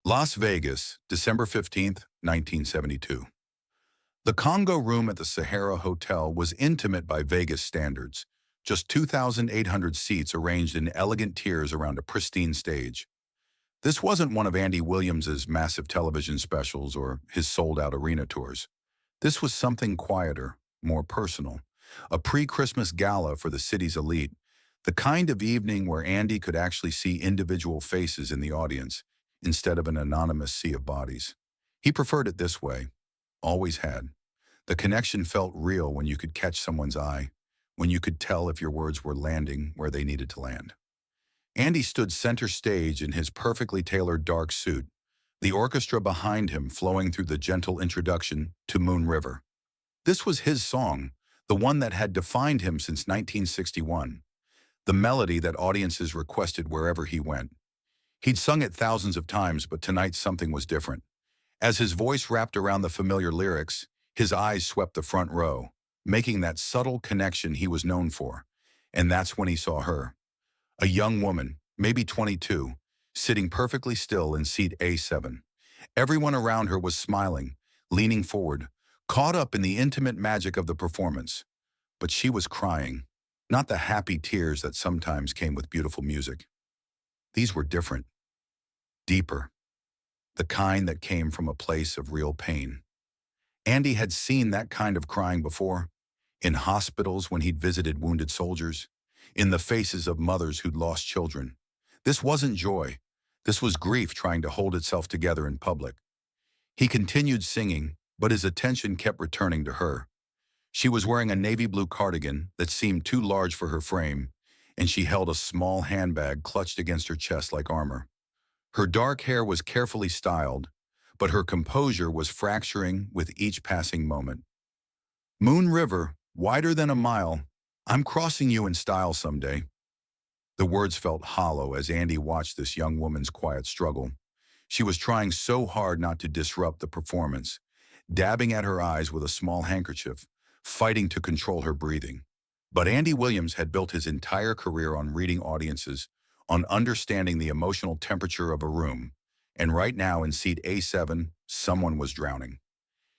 Las Vegas, December 15th, 1972. The Congo Room at the Sahara Hotel was intimate by Vegas standards, just 2,800 seats arranged in elegant tiers around a pristine stage. This wasn't one of Andy Williams's massive television specials or his sold-out arena tours. This was something quieter, more personal, a pre-Christmas gala for the city's elite, the kind of evening where Andy could actually see individual faces in the audience instead of an anonymous sea of bodies. He preferred it this way, always had. The connection felt real when you could catch someone's eye, when you could tell if your words were landing where they needed to land. Andy stood center stage in his perfectly tailored dark suit, the orchestra behind him flowing through the gentle introduction to Moon River. This was his song, the one that had defined him since 1961, the melody that audiences requested wherever he went. He'd sung it thousands of times, but tonight something was different. As his voice wrapped around the familiar lyrics, his eyes swept the front row, making that subtle connection he was known for. And that's when he saw her. A young woman, maybe 22, sitting perfectly still in seat A7. Everyone around her was smiling, leaning forward, caught up in the intimate magic of the performance. But she was crying, not the happy tears that sometimes came with beautiful music. These were different, deeper, the kind that came from a place of real pain. Andy had seen that kind of crying before, in hospitals when he'd visited wounded soldiers, in the faces of mothers who'd lost children. This wasn't joy. This was grief trying to hold itself together in public. He continued singing, but his attention kept returning to her. She was wearing a navy blue cardigan that seemed too large for her frame, and she held a small handbag clutched against her chest like armor. Her dark hair was carefully styled, but her composure was fracturing with each passing moment. Moon River, wider than a mile, I'm crossing you in style someday. The words felt hollow as Andy watched this young woman's quiet struggle. She was trying so hard not to disrupt the performance, dabbing at her eyes with a small handkerchief, fighting to control her breathing. But Andy Williams had built his entire career on reading audiences, on understanding the emotional temperature of a room, and right now in seat A7, someone was drowning.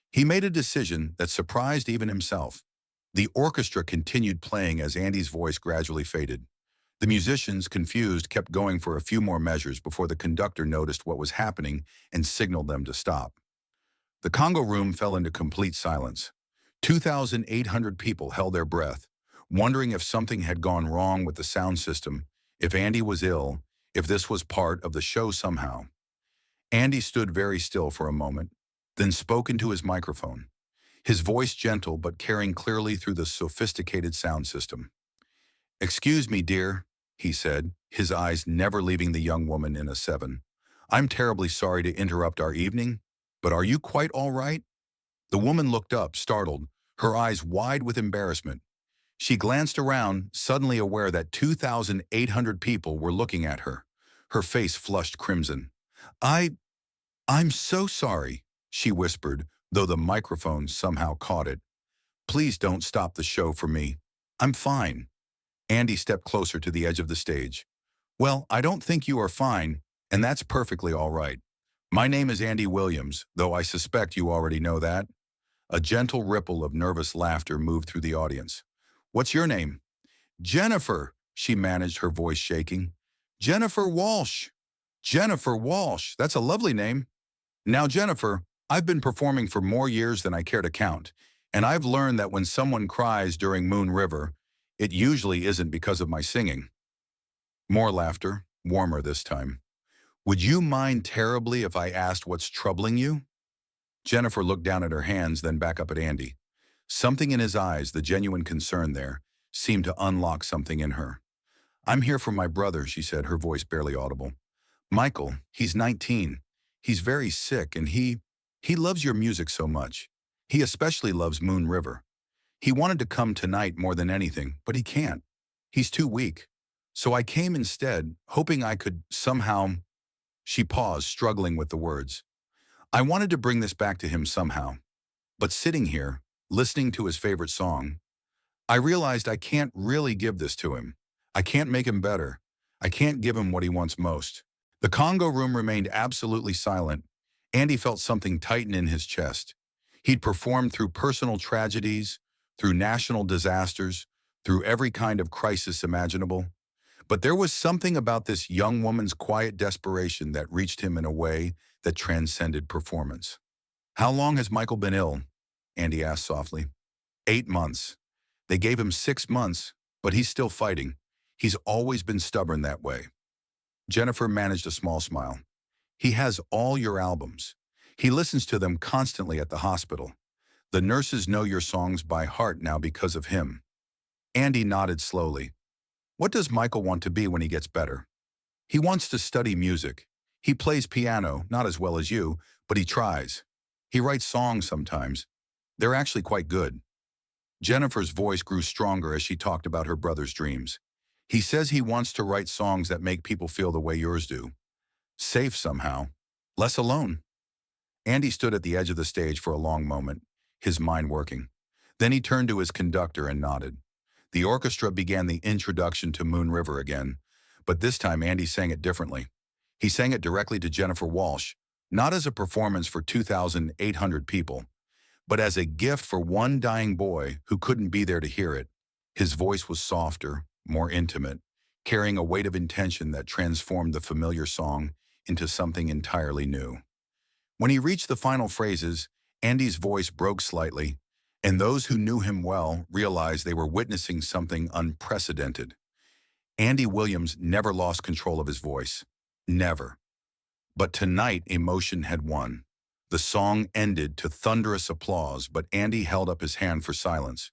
He made a decision that surprised even himself. The orchestra continued playing as Andy's voice gradually faded. The musicians, confused, kept going for a few more measures before the conductor noticed what was happening and signaled them to stop. The Congo Room fell into complete silence. 2,800 people held their breath, wondering if something had gone wrong with the sound system, if Andy was ill, if this was part of the show somehow. Andy stood very still for a moment, then spoke into his microphone, his voice gentle but carrying clearly through the sophisticated sound system. "Excuse me, dear," he said, his eyes never leaving the young woman in A7. "I'm terribly sorry to interrupt our evening, but are you quite all right?" The woman looked up, startled, her eyes wide with embarrassment. She glanced around, suddenly aware that 2,800 people were looking at her. Her face flushed crimson. I'm so sorry," she whispered, though the microphone somehow caught it. "Please don't stop the show for me. I'm fine." Andy stepped closer to the edge of the stage. "Well, I don't think you are fine, and that's perfectly all right. My name is Andy Williams, though I suspect you already know that." A gentle ripple of nervous laughter moved through the audience. "What's your name?" "Jennifer," she managed, her voice shaking. "Jennifer Walsh." "Jennifer Walsh, that's a lovely name." "Now, Jennifer, I've been performing for more years than I care to count, and I've learned that when someone cries during Moon River, it usually isn't because of my singing." More laughter, warmer this time. "Would you mind terribly if I asked what's troubling you?" Jennifer looked down at her hands, then back up at Andy. Something in his eyes, the genuine concern there, seemed to unlock something in her. "I'm here for my brother," she said, her voice barely audible. "Michael, he's 19. He's very sick, and he loves your music so much. He especially loves Moon River. He wanted to come tonight more than anything, but he can't. He's too weak. So I came instead, hoping I could somehow—" She paused, struggling with the words. "I wanted to bring this back to him somehow. But sitting here, listening to his favorite song, I realized I can't really give this to him. I can't make him better. I can't give him what he wants most. The Congo Room remained absolutely silent. Andy felt something tighten in his chest. He'd performed through personal tragedies, through national disasters, through every kind of crisis imaginable. But there was something about this young woman's quiet desperation that reached him in a way that transcended performance. "How long has Michael been ill?" Andy asked softly. 8 months. They gave him 6 months, but he's still fighting. He's always been stubborn that way. Jennifer managed a small smile. "He has all your albums. He listens to them constantly at the hospital. The nurses know your songs by heart now because of him." Andy nodded slowly. "What does Michael want to be when he gets better?" "He wants to study music. He plays piano, not as well as you, but he tries. He writes songs sometimes. They're actually quite good." Jennifer's voice grew stronger as she talked about her brother's dreams. "He says he wants to write songs that make people feel the way yours do. Safe somehow. Less alone." Andy stood at the edge of the stage for a long moment, his mind working. Then he turned to his conductor and nodded. The orchestra began the introduction to Moon River again, but this time Andy sang it differently. He sang it directly to Jennifer Walsh, not as a performance for 2,800 people, but as a gift for one dying boy who couldn't be there to hear it. His voice was softer, more intimate, carrying a weight of intention that transformed the familiar song into something entirely new. When he reached the final phrases, Andy's voice broke slightly, and those who knew him well realized they were witnessing something unprecedented. Andy Williams never lost control of his voice. Never. But tonight, emotion had won. The song ended to thunderous applause, but Andy held up his hand for silence.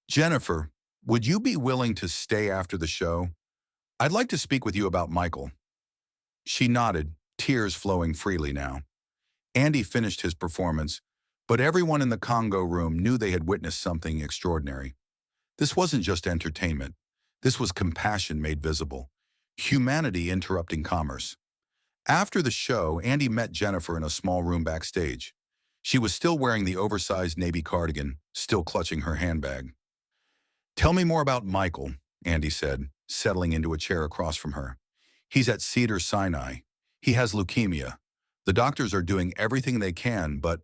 "Jennifer, would you be willing to stay after the show? I'd like to speak with you about Michael." She nodded, tears flowing freely now. Andy finished his performance, but everyone in the Congo Room knew they had witnessed something extraordinary. This wasn't just entertainment. This was compassion made visible. Humanity interrupting commerce. After the show, Andy met Jennifer in a small room backstage. She was still wearing the oversized navy cardigan, still clutching her handbag. "Tell me more about Michael," Andy said, settling into a chair across from her. "He's at Cedars-Sinai. He has leukemia. The doctors are doing everything they can, but—"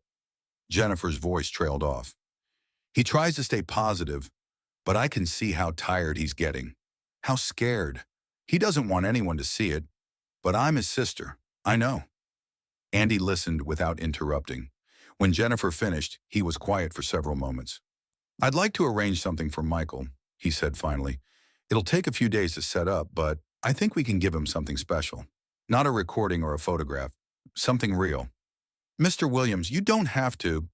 Jennifer's voice trailed off. "He tries to stay positive, but I can see how tired he's getting. How scared. He doesn't want anyone to see it, but I'm his sister. I know." Andy listened without interrupting. When Jennifer finished, he was quiet for several moments. "I'd like to arrange something for Michael," he said finally. "It'll take a few days to set up, but I think we can give him something special. Not a recording or a photograph. Something real." "Mr. Williams, you don't have to—"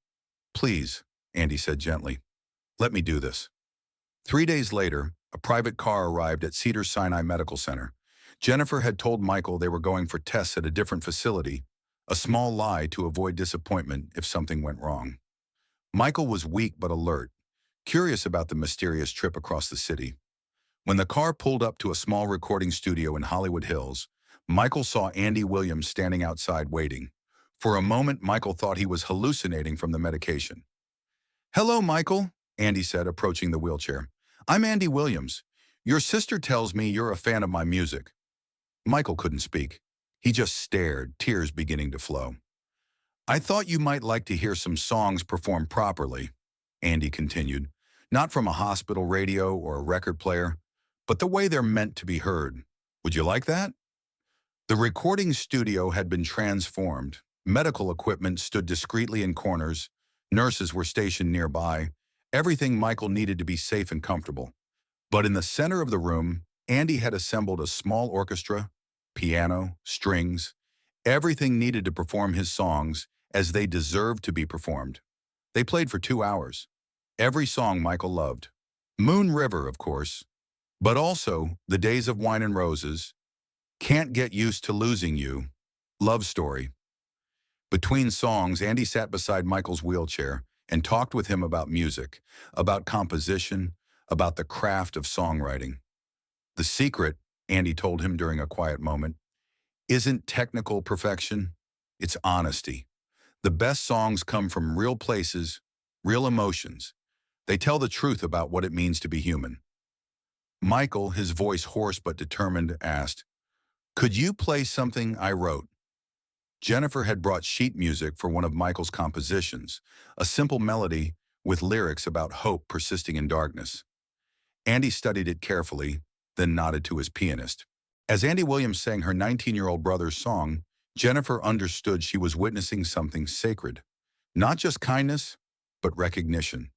"Please," Andy said gently. "Let me do this." 3 days later, a private car arrived at Cedars-Sinai Medical Center. Jennifer had told Michael they were going for tests at a different facility, a small lie to avoid disappointment if something went wrong. Michael was weak but alert, curious about the mysterious trip across the city. When the car pulled up to a small recording studio in Hollywood Hills, Michael saw Andy Williams standing outside waiting. For a moment, Michael thought he was hallucinating from the medication. "Hello, Michael," Andy said, approaching the wheelchair. "I'm Andy Williams. Your sister tells me you're a fan of my music." Michael couldn't speak. He just stared, tears beginning to flow. "I thought you might like to hear some songs performed properly," Andy continued. "Not from a hospital radio or a record player, but the way they're meant to be heard. Would you like that?" The recording studio had been transformed. Medical equipment stood discreetly in corners. Nurses were stationed nearby. Everything Michael needed to be safe and comfortable. But in the center of the room, Andy had assembled a small orchestra, piano, strings, everything needed to perform his songs as they deserved to be performed. They played for 2 hours. Every song Michael loved. Moon River, of course, but also The Days of Wine and Roses, Can't Get Used to Losing You, Love Story. Between songs, Andy sat beside Michael's wheelchair and talked with him about music, about composition, about the craft of songwriting. The secret, Andy told him during a quiet moment, isn't technical perfection, it's honesty. The best songs come from real places, real emotions. They tell the truth about what it means to be human. Michael, his voice hoarse but determined, asked, Could you play something I wrote? Jennifer had brought sheet music for one of Michael's compositions, a simple melody with lyrics about hope persisting in darkness. Andy studied it carefully, then nodded to his pianist. As Andy Williams sang her 19-year-old brother's song, Jennifer understood she was witnessing something sacred. Not just kindness, but recognition.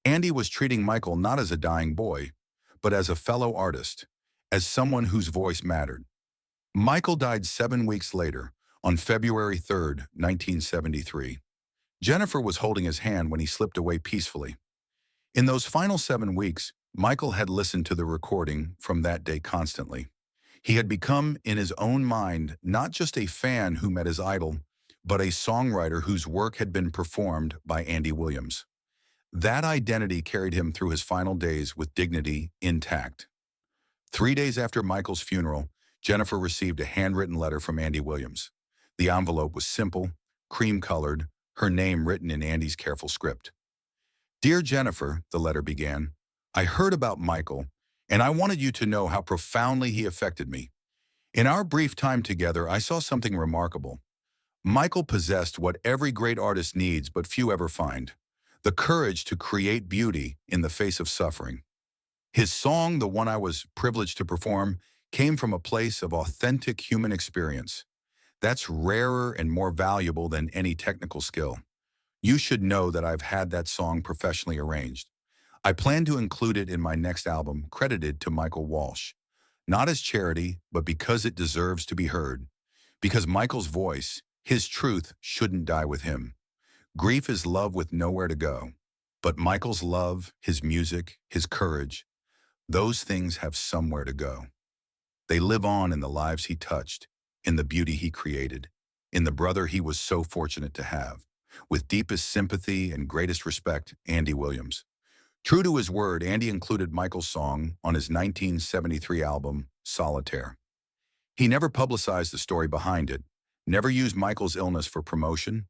Andy was treating Michael not as a dying boy, but as a fellow artist, as someone whose voice mattered. Michael died 7 weeks later, on February 3rd, 1973. Jennifer was holding his hand when he slipped away peacefully. In those final 7 weeks, Michael had listened to the recording from that day constantly. He had become, in his own mind, not just a fan who met his idol, but a songwriter whose work had been performed by Andy Williams. That identity carried him through his final days with dignity intact. 3 days after Michael's funeral, Jennifer received a handwritten letter from Andy Williams. The envelope was simple, cream-colored, her name written in Andy's careful script. "Dear Jennifer," the letter began, "I heard about Michael, and I wanted you to know how profoundly he affected me. In our brief time together, I saw something remarkable. Michael possessed what every great artist needs but few ever find: the courage to create beauty in the face of suffering. His song, the one I was privileged to perform, came from a place of authentic human experience. That's rarer and more valuable than any technical skill. You should know that I've had that song professionally arranged. I plan to include it in my next album, credited to Michael Walsh. Not as charity, but because it deserves to be heard. Because Michael's voice, his truth, shouldn't die with him. Grief is love with nowhere to go. But Michael's love, his music, his courage, those things have somewhere to go. They live on in the lives he touched, in the beauty he created, in the brother he was so fortunate to have. With deepest sympathy and greatest respect, Andy Williams." True to his word, Andy included Michael's song on his 1973 album, Solitaire. He never publicized the story behind it, never used Michael's illness for promotion.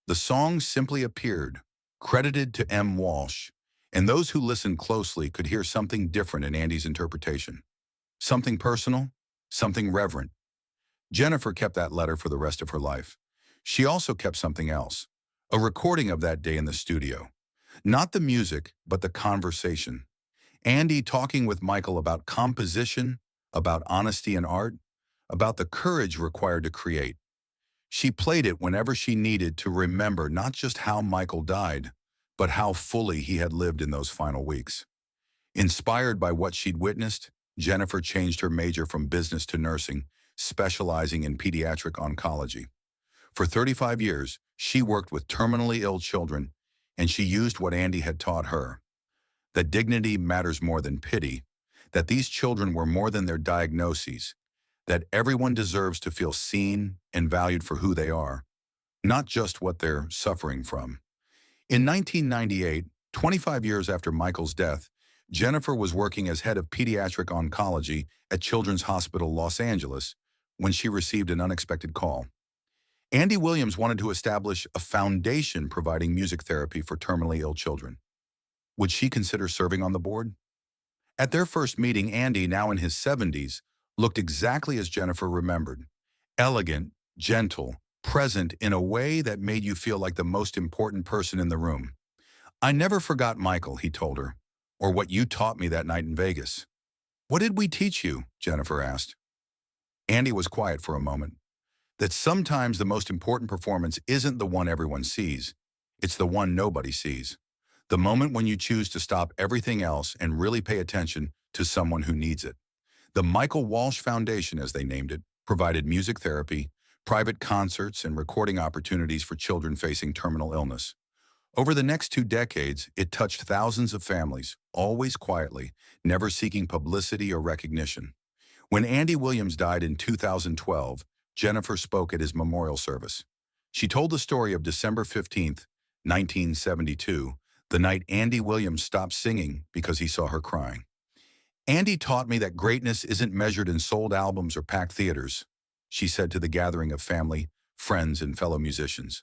The song simply appeared, credited to M. Walsh, and those who listened closely could hear something different in Andy's interpretation. Something personal, something reverent. Jennifer kept that letter for the rest of her life. She also kept something else, a recording of that day in the studio. Not the music, but the conversation. Andy talking with Michael about composition, about honesty in art, about the courage required to create. She played it whenever she needed to remember not just how Michael died, but how fully he had lived in those final weeks. Inspired by what she'd witnessed, Jennifer changed her major from business to nursing, specializing in pediatric oncology. For 35 years, she worked with terminally ill children, and she used what Andy had taught her: that dignity matters more than pity, that these children were more than their diagnoses, that everyone deserves to feel seen and valued for who they are, not just what they're suffering from. In 1998, 25 years after Michael's death, Jennifer was working as head of pediatric oncology at Children's Hospital Los Angeles when she received an unexpected call. Andy Williams wanted to establish a foundation providing music therapy for terminally ill children. Would she consider serving on the board? At their first meeting, Andy, now in his 70s, looked exactly as Jennifer remembered: elegant, gentle, present in a way that made you feel like the most important person in the room. "I never forgot Michael," he told her, "or what you taught me that night in Vegas." "What did we teach you?" Jennifer asked. Andy was quiet for a moment. "That sometimes the most important performance isn't the one everyone sees. It's the one nobody sees. The moment when you choose to stop everything else and really pay attention to someone who needs it." The Michael Walsh Foundation, as they named it, provided music therapy, private concerts, and recording opportunities for children facing terminal illness. Over the next 2 decades, it touched thousands of families, always quietly, never seeking publicity or recognition. When Andy Williams died in 2012, Jennifer spoke at his memorial service. She told the story of December 15th, 1972, the night Andy Williams stopped singing because he saw her crying. "Andy taught me that greatness isn't measured in sold albums or packed theaters," she said to the gathering of family, friends, and fellow musicians.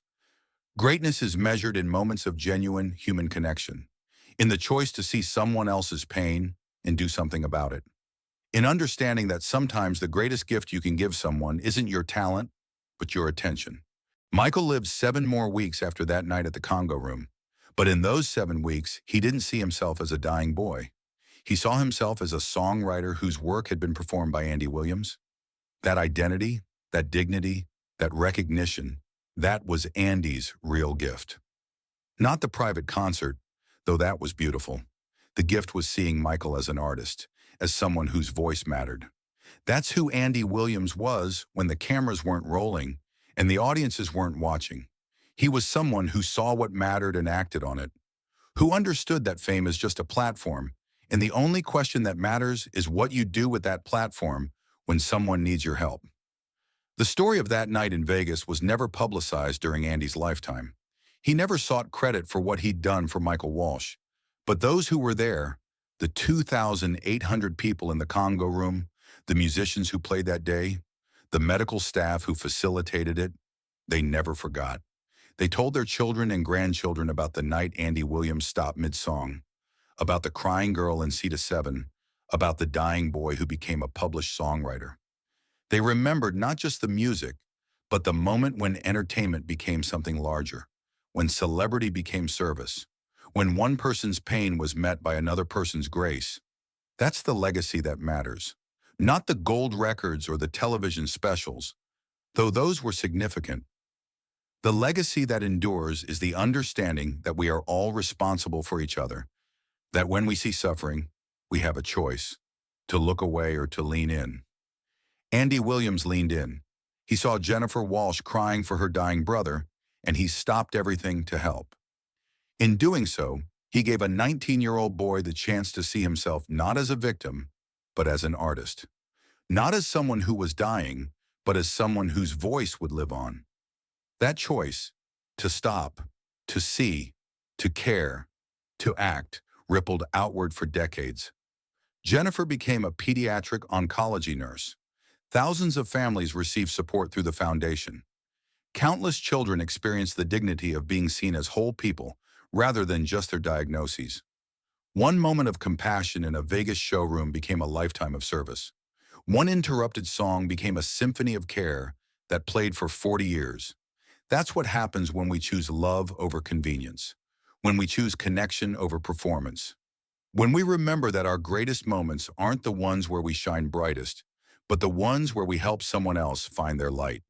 "Greatness is measured in moments of genuine human connection, in the choice to see someone else's pain and do something about it." in understanding that sometimes the greatest gift you can give someone isn't your talent, but your attention. Michael lived 7 more weeks after that night at the Congo Room. But in those 7 weeks, he didn't see himself as a dying boy. He saw himself as a songwriter whose work had been performed by Andy Williams. That identity, that dignity, that recognition, that was Andy's real gift. Not the private concert, though that was beautiful. The gift was seeing Michael as an artist, as someone whose voice mattered. That's who Andy Williams was when the cameras weren't rolling and the audiences weren't watching. He was someone who saw what mattered and acted on it, who understood that fame is just a platform, and the only question that matters is what you do with that platform when someone needs your help. The story of that night in Vegas was never publicized during Andy's lifetime. He never sought credit for what he'd done for Michael Walsh. But those who were there, the 2,800 people in the Congo Room, the musicians who played that day, the medical staff who facilitated it, they never forgot. They told their children and grandchildren about the night Andy Williams stopped mid-song, about the crying girl in seat 7, about the dying boy who became a published songwriter. They remembered not just the music, but the moment when entertainment became something larger, when celebrity became service, when one person's pain was met by another person's grace. That's the legacy that matters. Not the gold records or the television specials, though those were significant. The legacy that endures is the understanding that we are all responsible for each other, that when we see suffering, we have a choice, to look away or to lean in. Andy Williams leaned in. He saw Jennifer Walsh crying for her dying brother, and he stopped everything to help. In doing so, he gave a 19-year-old boy the chance to see himself not as a victim, but as an artist. Not as someone who was dying, but as someone whose voice would live on. That choice, to stop, to see, to care, to act, rippled outward for decades. Jennifer became a pediatric oncology nurse. Thousands of families received support through the foundation. Countless children experienced the dignity of being seen as whole people rather than just their diagnoses. One moment of compassion in a Vegas showroom became a lifetime of service. One interrupted song became a symphony of care that played for 40 years. That's what happens when we choose love over convenience, when we choose connection over performance. When we remember that our greatest moments aren't the ones where we shine brightest, but the ones where we help someone else find their light.